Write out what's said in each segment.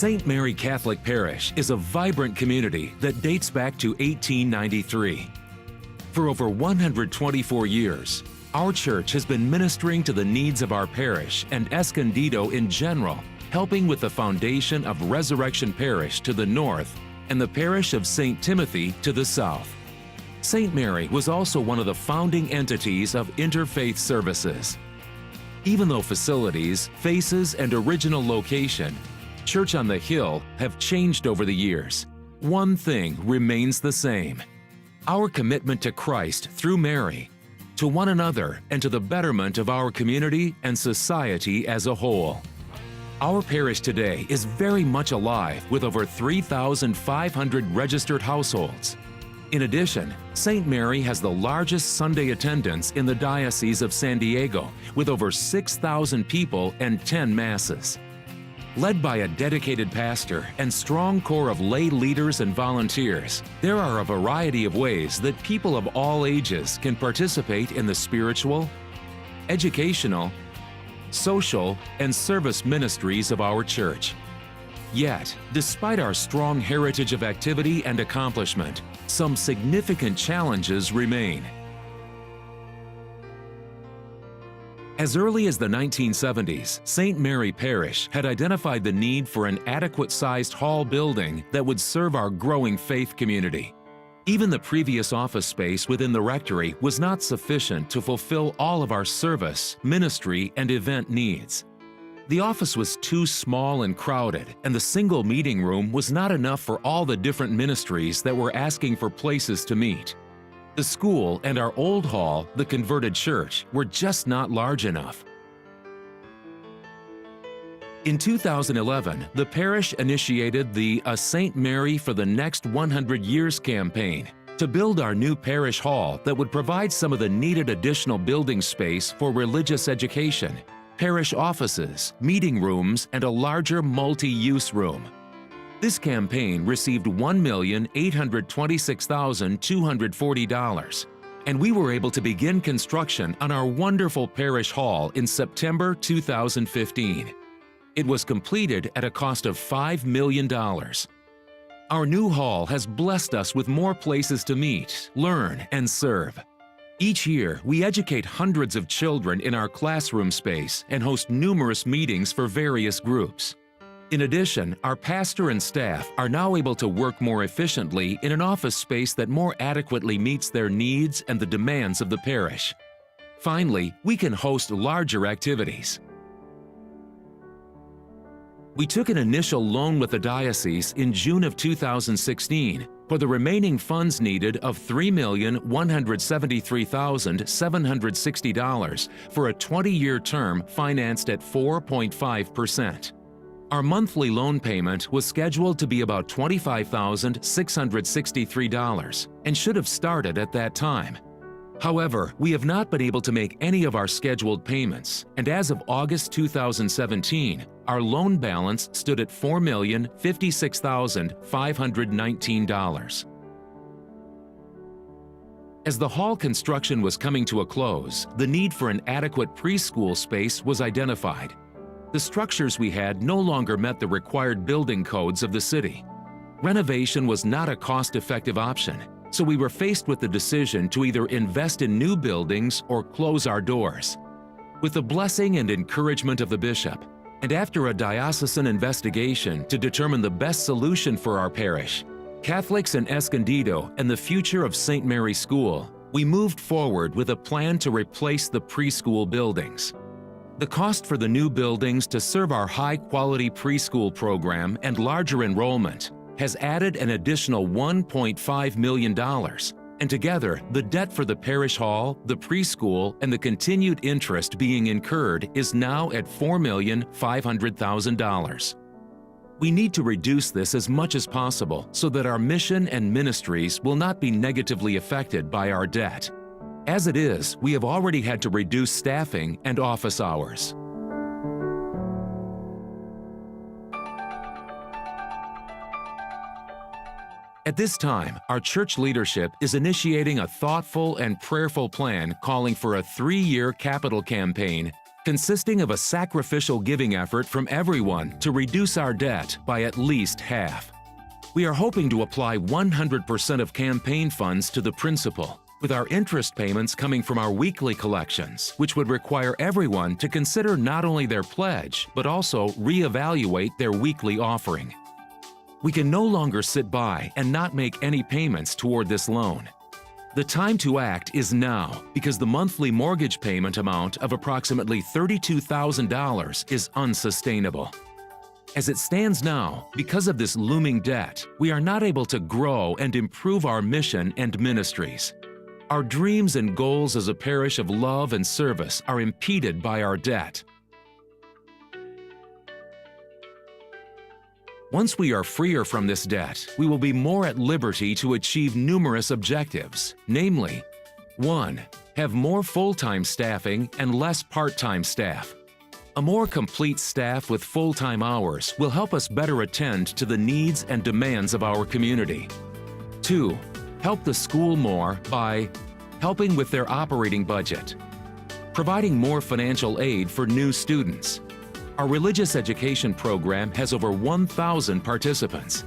St. Mary Catholic Parish is a vibrant community that dates back to 1893. For over 124 years, our church has been ministering to the needs of our parish and Escondido in general, helping with the foundation of Resurrection Parish to the north and the parish of St. Timothy to the south. St. Mary was also one of the founding entities of Interfaith Services. Even though facilities, faces, and original location, Church on the Hill, have changed over the years, one thing remains the same: our commitment to Christ through Mary, to one another, and to the betterment of our community and society as a whole. Our parish today is very much alive with over 3,500 registered households. In addition, St. Mary has the largest Sunday attendance in the Diocese of San Diego, with over 6,000 people and 10 masses. Led by a dedicated pastor and strong core of lay leaders and volunteers, there are a variety of ways that people of all ages can participate in the spiritual, educational, social, and service ministries of our church. Yet, despite our strong heritage of activity and accomplishment, some significant challenges remain. As early as the 1970s, St. Mary Parish had identified the need for an adequate-sized hall building that would serve our growing faith community. Even the previous office space within the rectory was not sufficient to fulfill all of our service, ministry, and event needs. The office was too small and crowded, and the single meeting room was not enough for all the different ministries that were asking for places to meet. The school and our old hall, the converted church, were just not large enough. In 2011, the parish initiated the A St. Mary for the Next 100 Years campaign to build our new parish hall that would provide some of the needed additional building space for religious education, parish offices, meeting rooms, and a larger multi-use room. This campaign received $1,826,240, and we were able to begin construction on our wonderful parish hall in September 2015. It was completed at a cost of $5 million. Our new hall has blessed us with more places to meet, learn, and serve. Each year, we educate hundreds of children in our classroom space and host numerous meetings for various groups. In addition, our pastor and staff are now able to work more efficiently in an office space that more adequately meets their needs and the demands of the parish. Finally, we can host larger activities. We took an initial loan with the diocese in June of 2016 for the remaining funds needed of $3,173,760 for a 20-year term financed at 4.5%. Our monthly loan payment was scheduled to be about $25,663 and should have started at that time. However, we have not been able to make any of our scheduled payments, and as of August 2017, our loan balance stood at $4,056,519. As the hall construction was coming to a close, the need for an adequate preschool space was identified. The structures we had no longer met the required building codes of the city. Renovation was not a cost-effective option, so we were faced with the decision to either invest in new buildings or close our doors. With the blessing and encouragement of the bishop, and after a diocesan investigation to determine the best solution for our parish, Catholics in Escondido, and the future of St. Mary's School, we moved forward with a plan to replace the preschool buildings. The cost for the new buildings to serve our high-quality preschool program and larger enrollment has added an additional $1.5 million, and together, the debt for the parish hall, the preschool, and the continued interest being incurred is now at $4,500,000. We need to reduce this as much as possible so that our mission and ministries will not be negatively affected by our debt. As it is, we have already had to reduce staffing and office hours. At this time, our church leadership is initiating a thoughtful and prayerful plan calling for a 3-year capital campaign consisting of a sacrificial giving effort from everyone to reduce our debt by at least half. We are hoping to apply 100% of campaign funds to the principal, with our interest payments coming from our weekly collections, which would require everyone to consider not only their pledge, but also reevaluate their weekly offering. We can no longer sit by and not make any payments toward this loan. The time to act is now because the monthly mortgage payment amount of approximately $32,000 is unsustainable. As it stands now, because of this looming debt, we are not able to grow and improve our mission and ministries. Our dreams and goals as a parish of love and service are impeded by our debt. Once we are freer from this debt, we will be more at liberty to achieve numerous objectives, namely, 1. Have more full-time staffing and less part-time staff. A more complete staff with full-time hours will help us better attend to the needs and demands of our community. 2. Help the school more by helping with their operating budget, providing more financial aid for new students. Our religious education program has over 1,000 participants.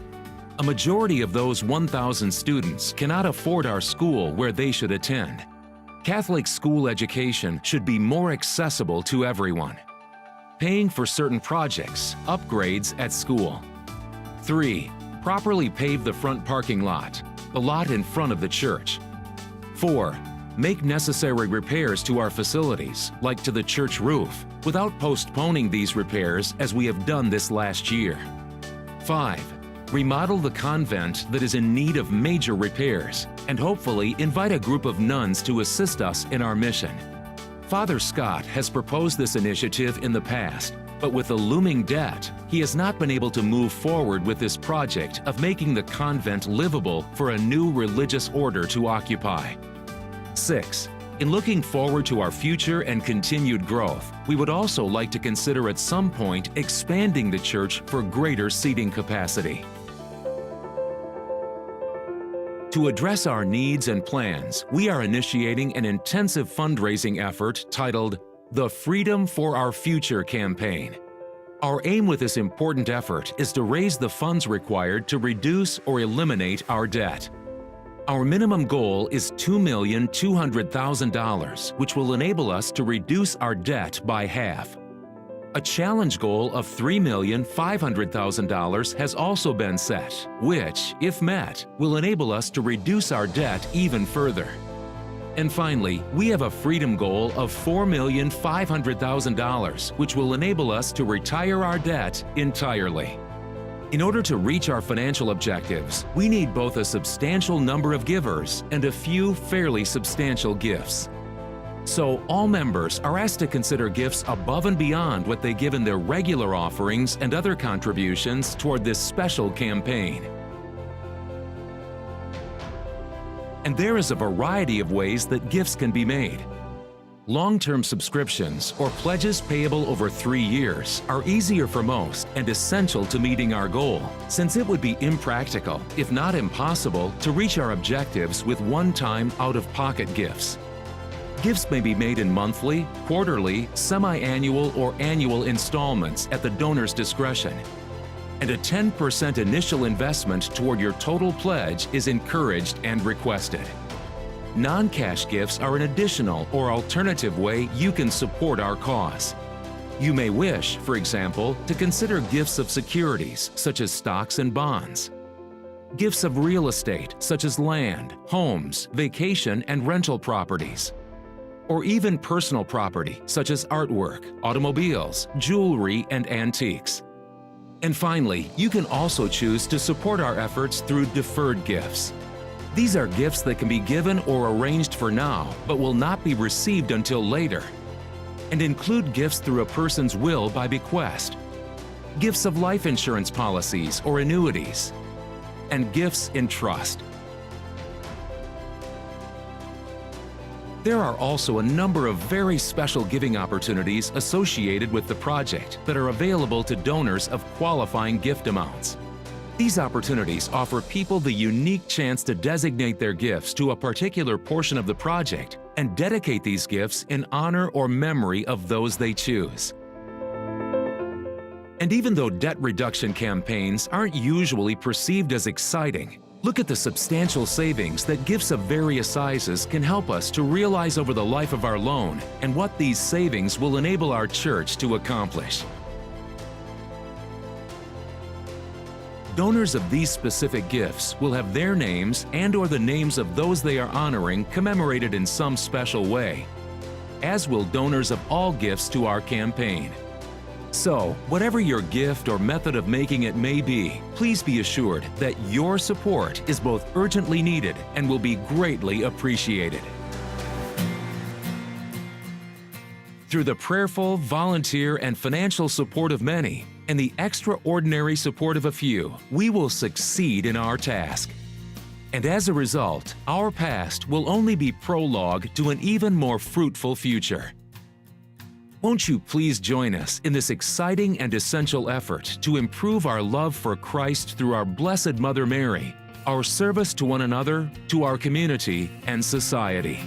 A majority of those 1,000 students cannot afford our school where they should attend. Catholic school education should be more accessible to everyone. Paying for certain projects, upgrades at school. 3. Properly pave the front parking lot, the lot in front of the church. 4. Make necessary repairs to our facilities, like to the church roof, without postponing these repairs as we have done this last year. 5. Remodel the convent that is in need of major repairs, and hopefully invite a group of nuns to assist us in our mission. Father Scott has proposed this initiative in the past, but with the looming debt, he has not been able to move forward with this project of making the convent livable for a new religious order to occupy. 6. In looking forward to our future and continued growth, we would also like to consider at some point expanding the church for greater seating capacity. To address our needs and plans, we are initiating an intensive fundraising effort titled the Freedom for Our Future campaign. Our aim with this important effort is to raise the funds required to reduce or eliminate our debt. Our minimum goal is $2,200,000, which will enable us to reduce our debt by half. A challenge goal of $3,500,000 has also been set, which, if met, will enable us to reduce our debt even further. And finally, we have a freedom goal of $4,500,000, which will enable us to retire our debt entirely. In order to reach our financial objectives, we need both a substantial number of givers and a few fairly substantial gifts. So all members are asked to consider gifts above and beyond what they give in their regular offerings and other contributions toward this special campaign. And there is a variety of ways that gifts can be made. Long-term subscriptions or pledges payable over 3 years are easier for most and essential to meeting our goal, since it would be impractical, if not impossible, to reach our objectives with one-time out-of-pocket gifts. Gifts may be made in monthly, quarterly, semi-annual, or annual installments at the donor's discretion. And a 10% initial investment toward your total pledge is encouraged and requested. Non-cash gifts are an additional or alternative way you can support our cause. You may wish, for example, to consider gifts of securities, such as stocks and bonds. Gifts of real estate, such as land, homes, vacation, and rental properties. Or even personal property, such as artwork, automobiles, jewelry, and antiques. And finally, you can also choose to support our efforts through deferred gifts. These are gifts that can be given or arranged for now, but will not be received until later, and include gifts through a person's will by bequest, gifts of life insurance policies or annuities, and gifts in trust. There are also a number of very special giving opportunities associated with the project that are available to donors of qualifying gift amounts. These opportunities offer people the unique chance to designate their gifts to a particular portion of the project and dedicate these gifts in honor or memory of those they choose. And even though debt reduction campaigns aren't usually perceived as exciting, look at the substantial savings that gifts of various sizes can help us to realize over the life of our loan and what these savings will enable our church to accomplish. Donors of these specific gifts will have their names and/or the names of those they are honoring commemorated in some special way, as will donors of all gifts to our campaign. So, whatever your gift or method of making it may be, please be assured that your support is both urgently needed and will be greatly appreciated. Through the prayerful, volunteer, and financial support of many, and the extraordinary support of a few, we will succeed in our task. And as a result, our past will only be prologue to an even more fruitful future. Won't you please join us in this exciting and essential effort to improve our love for Christ through our Blessed Mother Mary, our service to one another, to our community, and society.